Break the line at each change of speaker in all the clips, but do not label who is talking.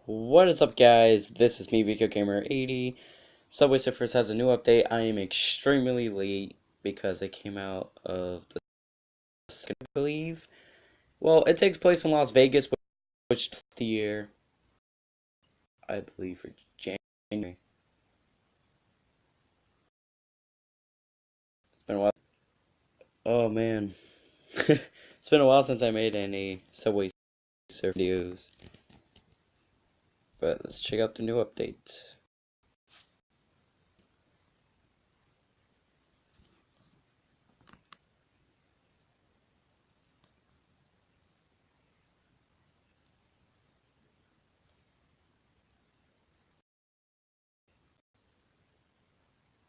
What is up, guys? This is me, VicoGamer80. Subway Surfers has a new update. I am extremely late because it came out of the second, I believe. Well, it takes place in Las Vegas, which is the year, I believe, for January. It's been a while. Oh man, it's been a while since I made any Subway Surf videos. But let's check out the new update.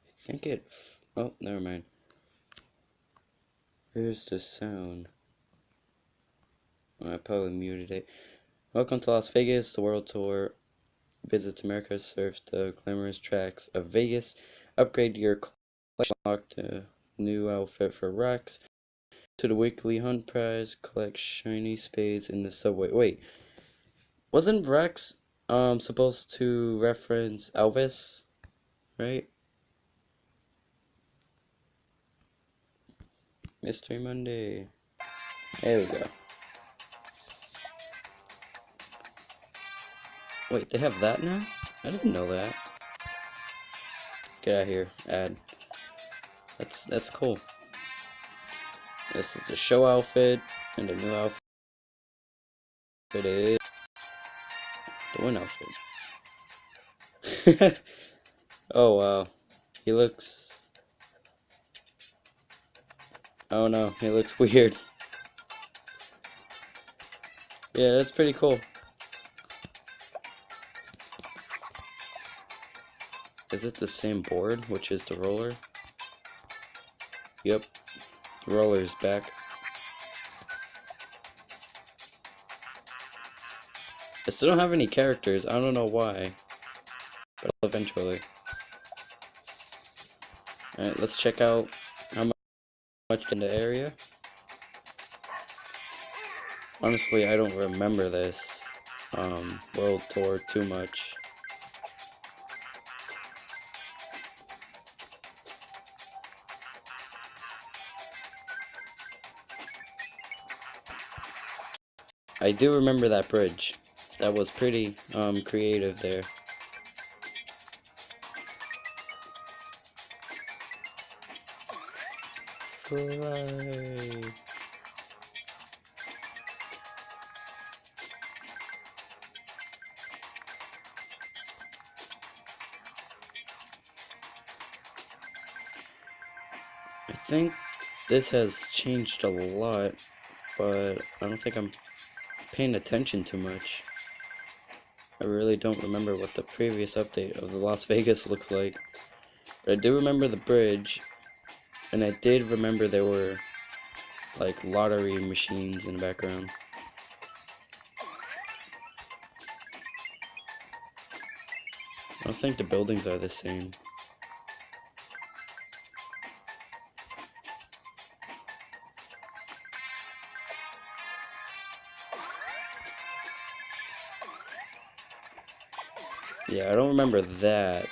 I think it. Oh, never mind. Here's the sound. I probably muted it. Welcome to Las Vegas, the World Tour. Visits America, surf the glamorous tracks of Vegas. Upgrade your collection, unlock a new outfit for Rex. To the weekly hunt prize, collect shiny spades in the subway. Wait, wasn't Rex supposed to reference Elvis, right? Mystery Monday. There we go. Wait, they have that now? I didn't know that. Get out of here, ad. That's cool. This is the show outfit, and the new outfit is the win outfit. Oh wow, he looks. Oh no, he looks weird. Yeah, that's pretty cool. Is it the same board, which is the roller? Yep, the roller's back. I still don't have any characters. I don't know why, but I'll eventually. Alright, let's check out how much in the area. Honestly, I don't remember this world tour too much. I do remember that bridge. That was pretty creative there. Fly. I think this has changed a lot, but I don't think I'm paying attention too much. I really don't remember what the previous update of the Las Vegas looks like. But I do remember the bridge, and I did remember there were like lottery machines in the background. I don't think the buildings are the same. Yeah, I don't remember that.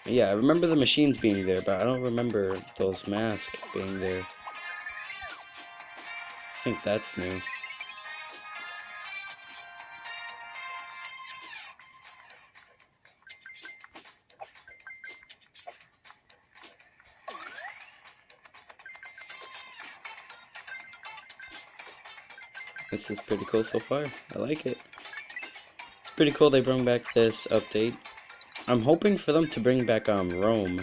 Yeah, I remember the machines being there, but I don't remember those masks being there. I think that's new. This is pretty cool so far. I like it. It's pretty cool they bring back this update. I'm hoping for them to bring back Rome,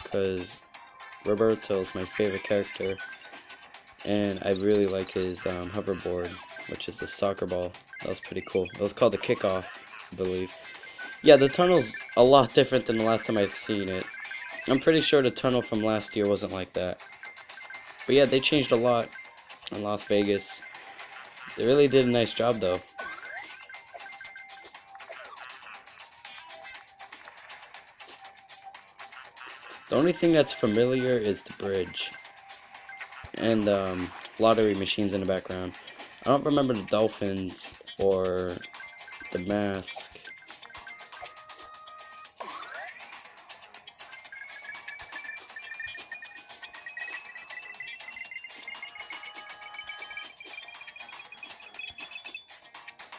because Roberto is my favorite character, and I really like his hoverboard, which is the soccer ball. That was pretty cool. It was called the Kickoff, I believe. Yeah, the tunnel's a lot different than the last time I've seen it. I'm pretty sure the tunnel from last year wasn't like that. But yeah, they changed a lot in Las Vegas. They really did a nice job, though. The only thing that's familiar is the bridge. And lottery machines in the background. I don't remember the dolphins or the mask.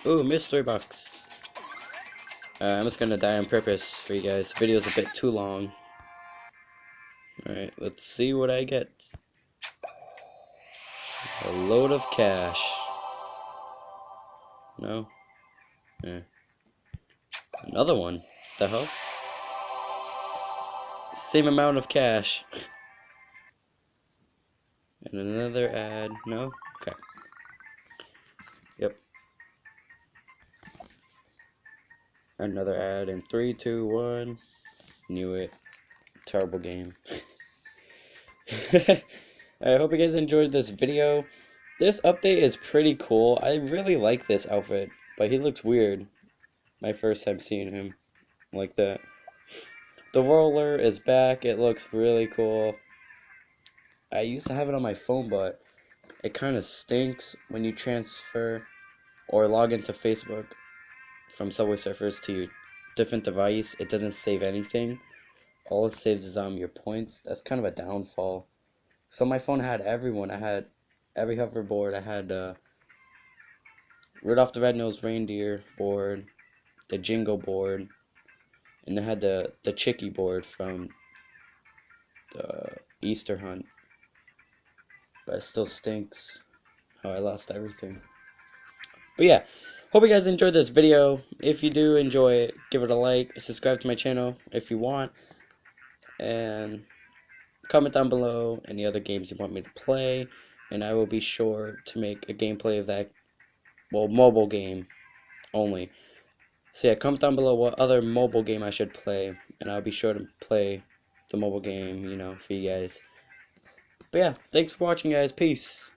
Ooh, mystery box. I'm just gonna die on purpose for you guys. The video's a bit too long. Alright, let's see what I get. A load of cash. No? Yeah. Another one. The hell? Same amount of cash. And another ad. No? Okay. Yep. Another ad in 3, 2, 1. Knew it. Terrible game. I hope you guys enjoyed this video. This update is pretty cool. I really like this outfit, but he looks weird. My first time seeing him like that. The roller is back. It looks really cool. I used to have it on my phone, but it kind of stinks when you transfer or log into Facebook from Subway Surfers to your different device. It doesn't save anything. All it saves is your points. That's kind of a downfall. So my phone had everyone. I had every hoverboard. I had Rudolph the Red-Nosed Reindeer board, the Jingle board, and I had the Chicky board from the Easter hunt. But it still stinks how I lost everything. But yeah, hope you guys enjoyed this video. If you do enjoy it, give it a like, subscribe to my channel if you want, and comment down below any other games you want me to play, and I will be sure to make a gameplay of that, well, mobile game only. So yeah, comment down below what other mobile game I should play, and I'll be sure to play the mobile game, you know, for you guys. But yeah, thanks for watching, guys. Peace.